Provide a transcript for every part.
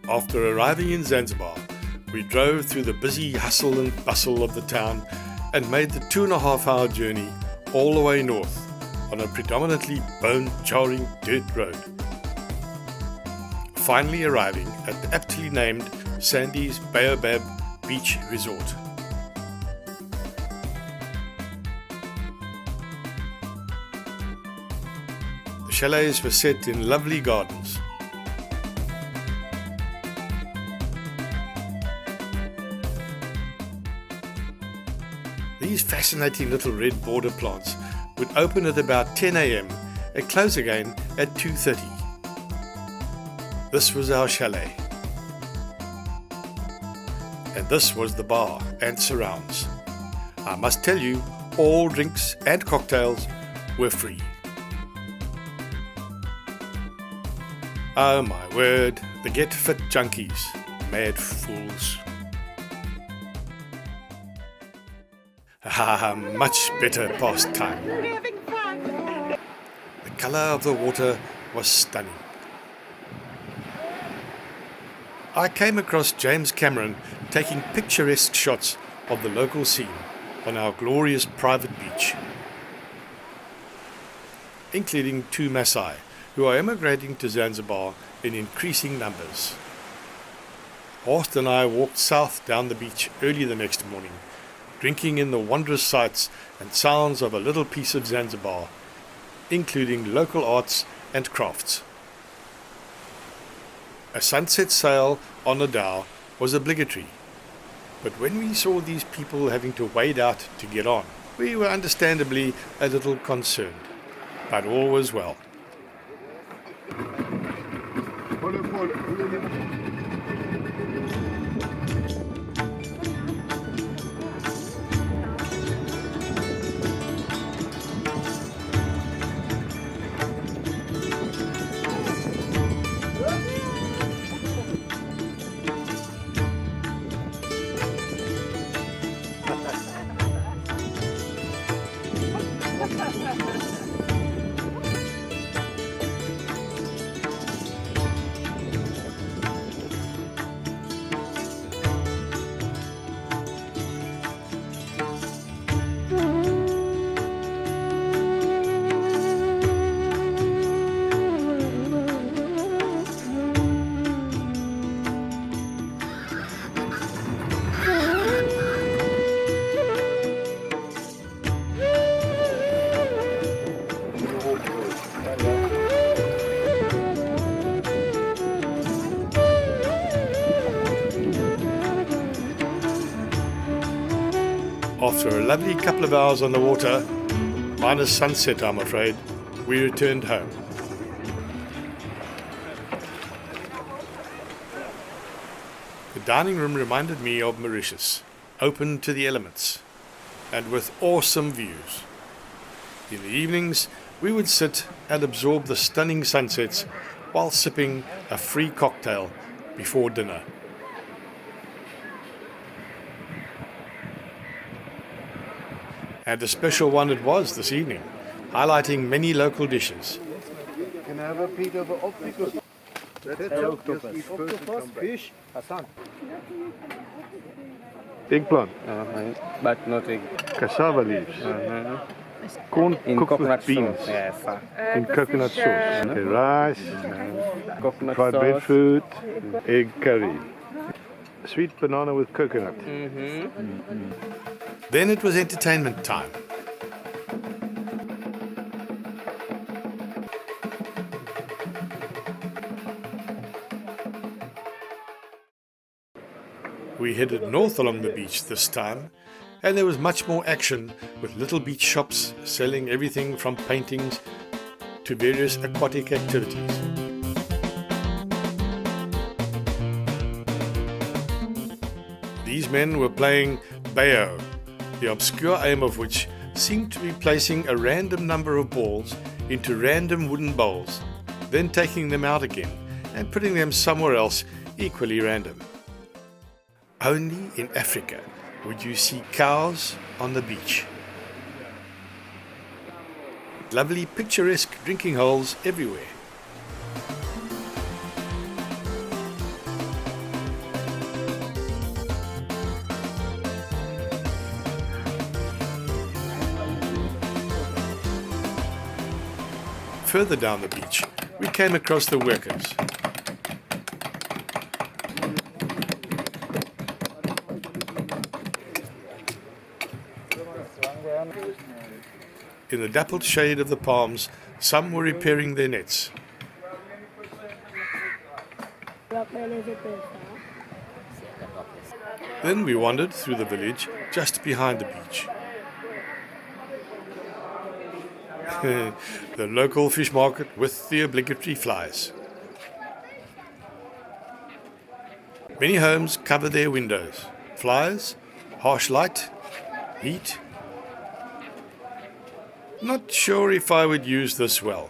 After arriving in Zanzibar, we drove through the busy hustle and bustle of the town and made the 2.5-hour journey all the way north on a predominantly bone-jarring dirt road. Finally arriving at the aptly named Sandy's Baobab Beach Resort. The chalets were set in lovely gardens. These fascinating little red border plants would open at about 10 a.m. and close again at 2:30. This was our chalet. And this was the bar and surrounds. I must tell you, all drinks and cocktails were free. Oh my word, the get fit junkies, mad fools. Much better pastime. The colour of the water was stunning. I came across James Cameron taking picturesque shots of the local scene on our glorious private beach, including 2 Maasai who are emigrating to Zanzibar in increasing numbers. Horst and I walked south down the beach early the next morning, drinking in the wondrous sights and sounds of a little piece of Zanzibar, including local arts and crafts. A sunset sail on the dhow was obligatory, but when we saw these people having to wade out to get on, we were understandably a little concerned, but all was well. After a lovely couple of hours on the water, minus sunset I'm afraid, we returned home. The dining room reminded me of Mauritius, open to the elements, and with awesome views. In the evenings, we would sit and absorb the stunning sunsets while sipping a free cocktail before dinner. And a special one it was this evening, highlighting many local dishes. Can I have a piece of octopus? Octopus, fish, Hassan. Eggplant, But not egg. cassava leaves, corn In cooked coconut with beans, sauce. Yes. in coconut sauce, okay, rice, Coconut fried sauce. breadfruit, egg curry, sweet banana with coconut. Then it was entertainment time. We headed north along the beach this time, and there was much more action with little beach shops selling everything from paintings to various aquatic activities. These men were playing Bayo, the obscure aim of which seemed to be placing a random number of balls into random wooden bowls, then taking them out again and putting them somewhere else equally random. Only in Africa would you see cows on the beach. Lovely picturesque drinking holes everywhere. Further down the beach, we came across the workers. In the dappled shade of the palms, some were repairing their nets. Then we wandered through the village just behind the beach. The local fish market with the obligatory flies. Many homes cover their windows. Flies, harsh light, heat. Not sure if I would use this well.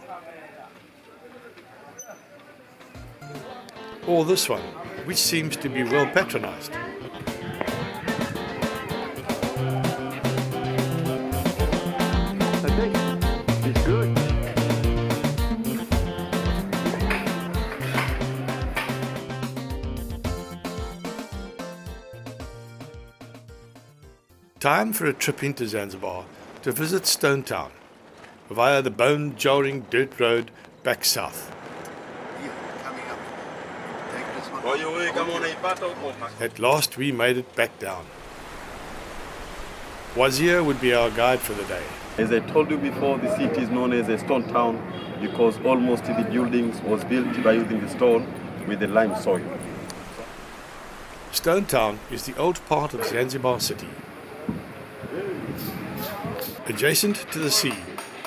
Or this one, which seems to be well patronized. It's good. Time for a trip into Zanzibar to visit Stone Town via the bone-jarring dirt road back south. Here, coming up. Take this one. At last we made it back down. Wazir would be our guide for the day. As I told you before, the city is known as a stone town because almost the buildings was built by using the stone with the lime soil. Stone Town is the old part of Zanzibar city. Adjacent to the sea,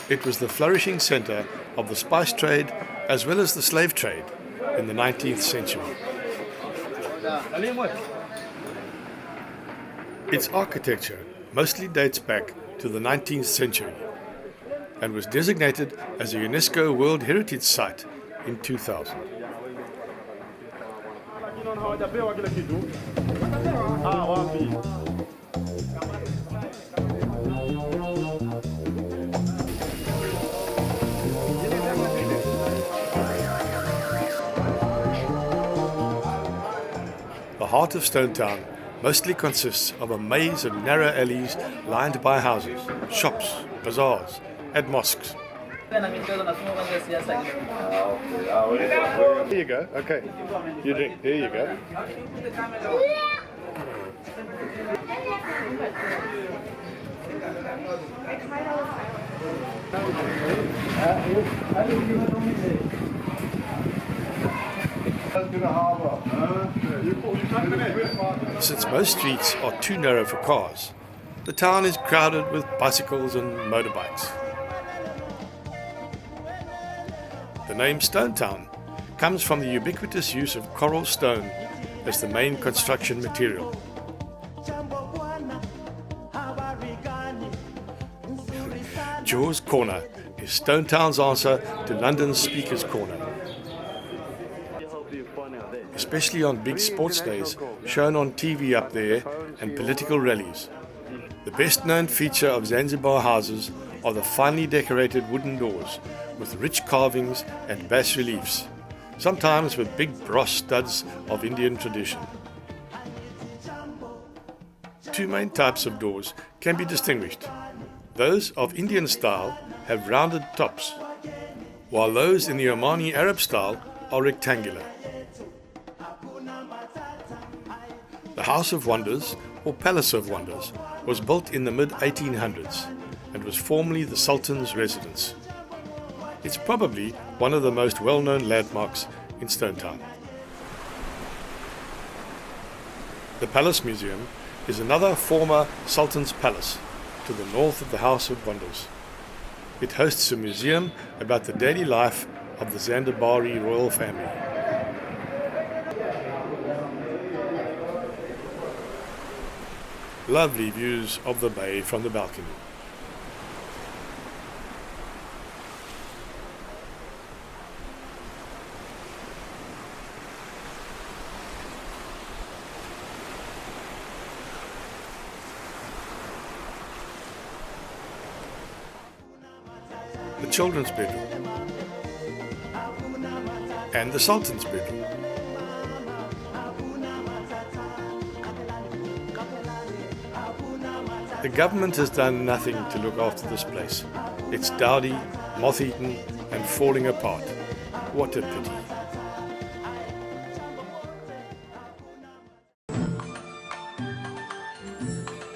it was the flourishing center of the spice trade as well as the slave trade in the 19th century. Its architecture mostly dates back to the 19th century and was designated as a UNESCO World Heritage Site in 2000. The heart of Stone Town mostly consists of a maze of narrow alleys lined by houses, shops, bazaars, and mosques. Here you go. Okay. You drink. Here you go. Since most streets are too narrow for cars, the town is crowded with bicycles and motorbikes. The name Stone Town comes from the ubiquitous use of coral stone as the main construction material. Jaws Corner is Stone Town's answer to London's Speaker's Corner. Especially on big sports days shown on TV up there and political rallies. The best known feature of Zanzibar houses are the finely decorated wooden doors with rich carvings and bas reliefs, sometimes with big brass studs of Indian tradition. Two main types of doors can be distinguished. Those of Indian style have rounded tops, while those in the Omani Arab style are rectangular. The House of Wonders, or Palace of Wonders, was built in the mid-1800s and was formerly the Sultan's residence. It's probably one of the most well-known landmarks in Stone Town. The Palace Museum is another former Sultan's palace to the north of the House of Wonders. It hosts a museum about the daily life of the Zanzibari royal family. Lovely views of the bay from the balcony. The children's bedroom and the Sultan's bedroom. The government has done nothing to look after this place. It's dowdy, moth-eaten and falling apart. What a pity.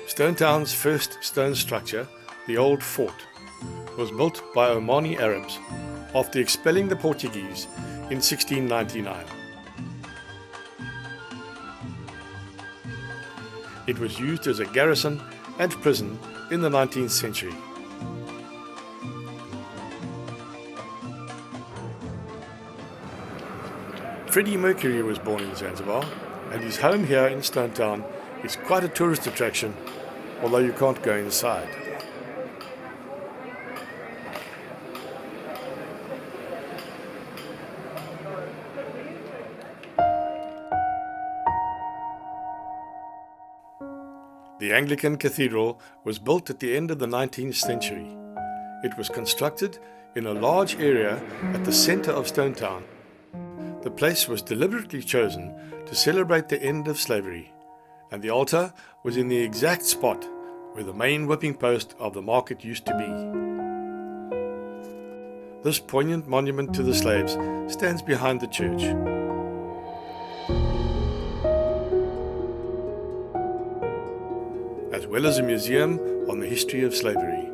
Stone Town's first stone structure, the Old Fort, was built by Omani Arabs after expelling the Portuguese in 1699. It was used as a garrison and prison in the 19th century. Freddie Mercury was born in Zanzibar, and his home here in Stone Town is quite a tourist attraction, although you can't go inside. The Anglican Cathedral was built at the end of the 19th century. It was constructed in a large area at the center of Stone Town. The place was deliberately chosen to celebrate the end of slavery, and the altar was in the exact spot where the main whipping post of the market used to be. This poignant monument to the slaves stands behind the church. As well as a museum on the history of slavery.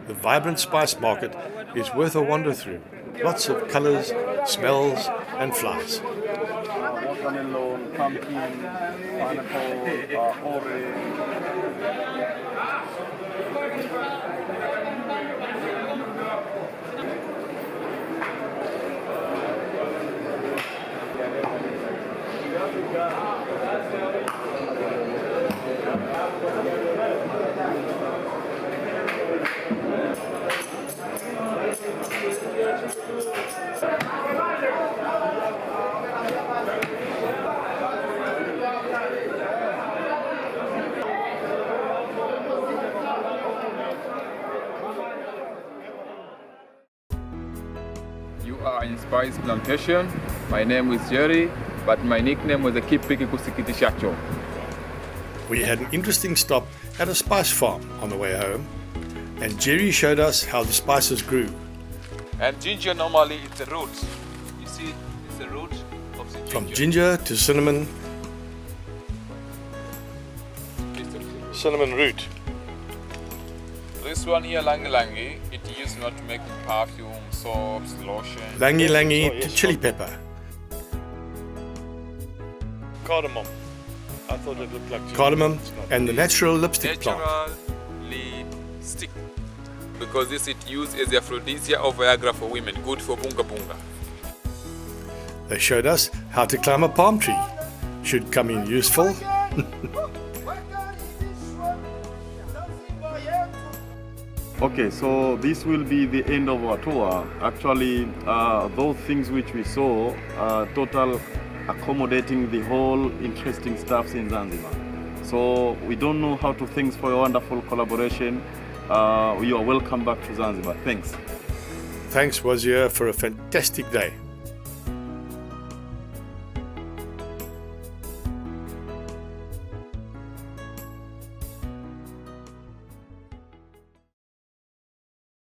The vibrant spice market is worth a wander through. Lots of colors, smells, and flies. Watermelon, pumpkin, pineapple, orange. You are in Spice Plantation. My name is Jerry, but my nickname was the Kipiki Kusikiti Shacho. We had an interesting stop at a spice farm on the way home, and Jerry showed us how the spices grew. And ginger normally it's a root. You see, it's the root of the ginger. From ginger to cinnamon, cinnamon root. This one here, langi langi, it used not to make perfume, soaps, lotion. Langi langi to chili pepper. Cardamom. I thought it looked like Cardamom and the natural lipstick plant. Naturally stick. Because this is used as a aphrodisiac or Viagra for women, good for bunga bunga. They showed us how to climb a palm tree. Should come in useful. Okay, so this will be the end of our tour. Actually, those things which we saw are total accommodating the whole interesting stuff in Zanzibar. So we don't know how to thank for your wonderful collaboration. You are welcome back to Zanzibar. Thanks. Thanks, Wazir, for a fantastic day.